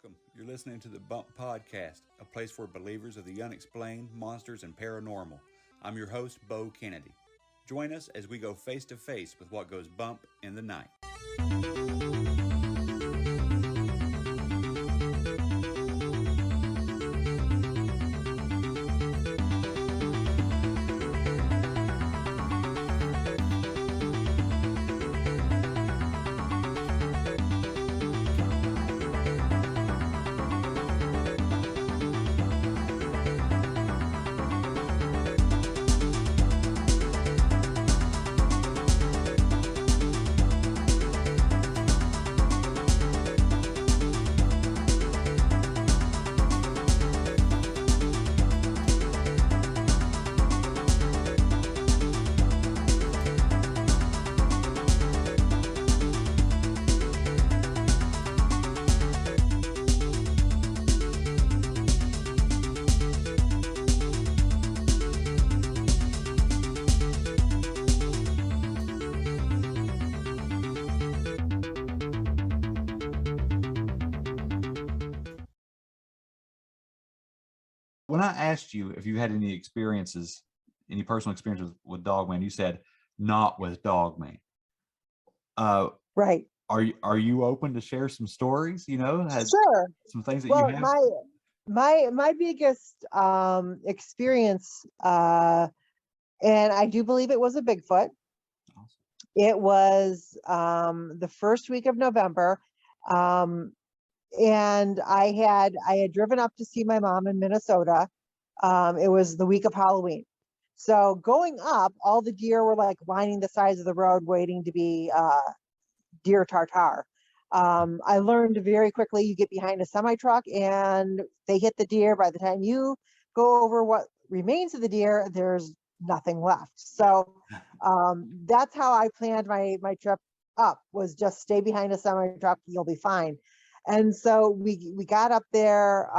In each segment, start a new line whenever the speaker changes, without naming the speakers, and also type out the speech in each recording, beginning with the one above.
Welcome. You're listening to the Bump Podcast, a place for believers of the unexplained, monsters, and paranormal. I'm your host, Bo Kennedy. Join us as we go face to face with what goes bump in the night.
When I asked you if you had any experiences, any personal experiences with Dogman, you said not with Dogman.
Right.
Are you open to share some stories?
Sure.
Some things that
Well,
you have.
my biggest experience, and I do believe it was a Bigfoot.
Awesome.
It was the first week of November, and I had driven up to see my mom in Minnesota. It was the week of Halloween. So going up, all the deer were like lining the sides of the road waiting to be deer tartare. I learned very quickly, you get behind a semi-truck and they hit the deer. By the time you go over what remains of the deer, there's nothing left. So that's how I planned my trip up, was just stay behind a semi-truck, you'll be fine. And so we got up there.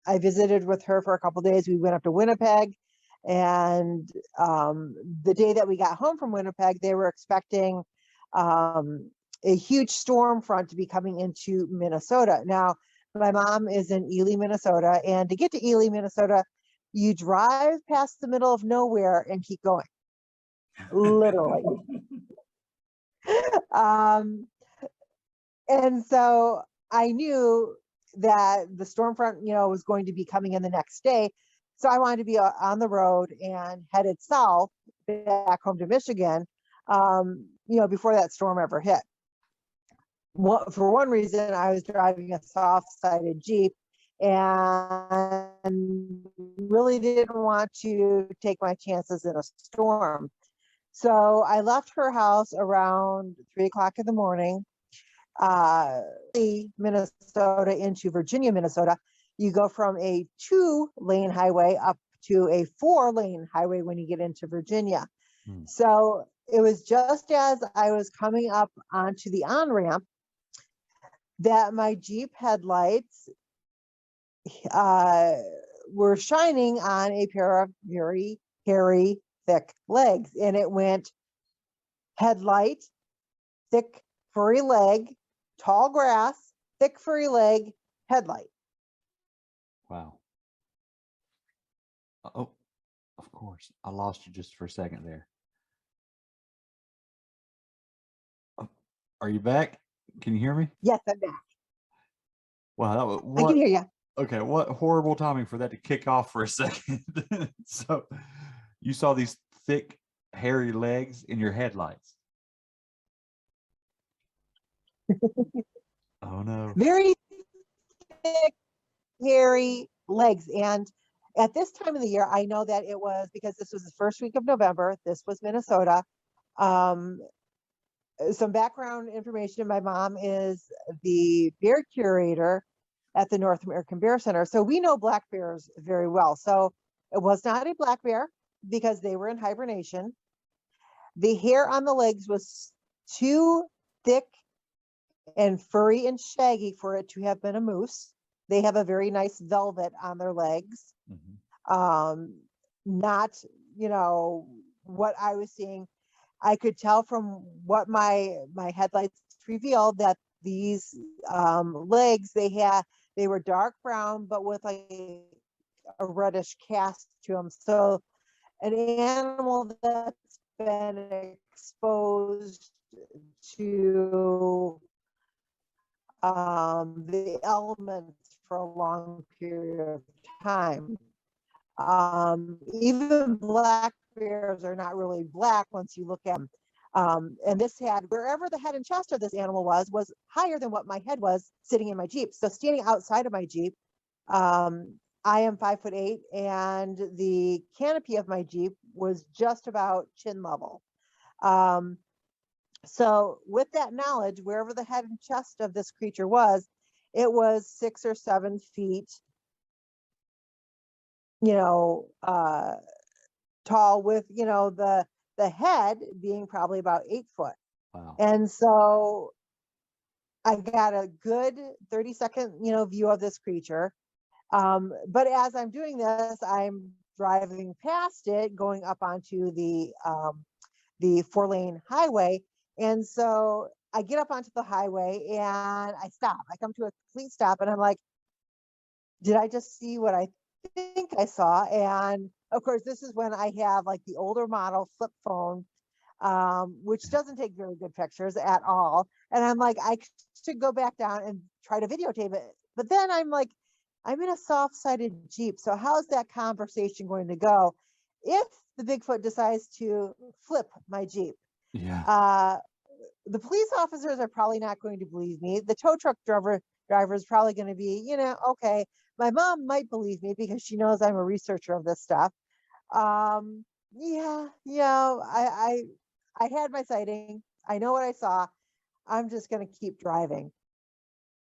I visited with her for a couple of days. We went up to Winnipeg, and the day that we got home from Winnipeg, they were expecting a huge storm front to be coming into Minnesota. Now, my mom is in Ely, Minnesota, and to get to Ely, Minnesota, you drive past the middle of nowhere and keep going, literally. And so I knew that the storm front, was going to be coming in the next day. So I wanted to be on the road and headed south back home to Michigan, before that storm ever hit. For one reason, I was driving a soft-sided Jeep and really didn't want to take my chances in a storm. So I left her house around 3 o'clock in the morning, Minnesota into Virginia, Minnesota. You go from a 2-lane highway up to a 4-lane highway when you get into Virginia. So it was just as I was coming up onto the on-ramp that my Jeep headlights were shining on a pair of very hairy, thick legs. And it went headlight, thick, furry leg, tall grass, thick, furry leg, headlight.
Wow. Oh, of course. I lost you just for a second there. Oh, are you back? Can you hear me?
Yes, I'm back.
Wow,
I can hear you.
Okay, what horrible timing for that to kick off for a second. So you saw these thick, hairy legs in your headlights. Oh no.
Very thick, hairy legs. And at this time of the year, I know that it was because this was the first week of November. This was Minnesota. Some background information. My mom is the bear curator at the North American Bear Center. So we know black bears very well. So it was not a black bear because they were in hibernation. The hair on the legs was too thick and furry and shaggy for it to have been a moose. They have a very nice velvet on their legs. Mm-hmm. Not, what I was seeing. I could tell from what my headlights revealed that these legs. They were dark brown, but with like a reddish cast to them. So an animal that's been exposed to the elements for a long period of time. Even black bears are not really black once you look at them. And this had, wherever the head and chest of this animal was higher than what my head was sitting in my Jeep. So standing outside of my Jeep, I am 5'8", and the canopy of my Jeep was just about chin level. So with that knowledge, wherever the head and chest of this creature was, it was 6 or 7 feet, tall, with, the head being probably about 8 foot.
Wow.
And so I got a good 30-second, view of this creature. But as I'm doing this, I'm driving past it, going up onto the 4-lane highway. And so I get up onto the highway and I stop. I come to a complete stop and I'm like, did I just see what I think I saw? And of course, this is when I have like the older model flip phone, which doesn't take very good pictures at all. And I'm like, I should go back down and try to videotape it. But then I'm like, I'm in a soft-sided Jeep. So how's that conversation going to go if the Bigfoot decides to flip my Jeep?
Yeah.
The police officers are probably not going to believe me. The tow truck driver is probably going to be, okay. My mom might believe me because she knows I'm a researcher of this stuff. I had my sighting. I know what I saw. I'm just going to keep driving.